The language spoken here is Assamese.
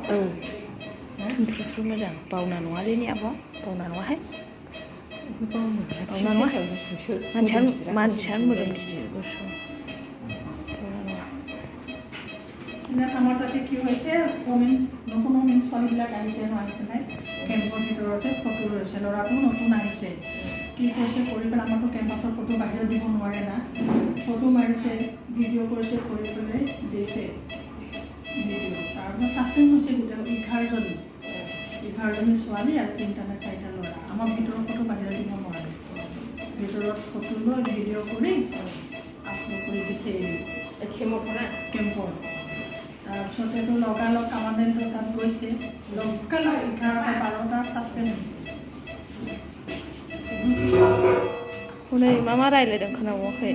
औ थुमफ्रुफ्रु मोजां बावना नङालै ने आब' बावना नङाहाय बावना नङा मानसियानो मोदोम गिदिर गुसुं बावना नङा আমাৰ তাতে কি হৈছে নতুন নতুন ছোৱালীবিলাক আহিছে ন আহি পেলাই কেম্পৰ ভিতৰতে ফটো লৈছে ল'ৰাটোও নতুন আহিছে কি কৈছে কৰি পেলাই আমাৰতো কেম্পাছৰ ফটো বাহিৰত দিব নোৱাৰে না ফটো মাৰিছে ভিডিঅ' কৰিছে কৰি পেলাই দিছে ভিডিঅ' তাৰপিছত ছাছপেণ্ড হৈছে গোটেই 11জনী ছোৱালী আৰু 3টা নে 4টা ল'ৰা আমাৰ ভিতৰৰ ফটো বাহিৰত দিব নোৱাৰে ভিতৰত ফটো লৈ ভিডিঅ' কৰি আপলোড কৰি দিছে কেম্পৰ তাৰপিছতেতো লগালগ কামাণ্ডেণ্টৰ তাত গৈছে লগালগ 11টা 12টা ছাছপেণ্ড হৈছে हनै मा मा रायज्लायदों खोनाबावाखै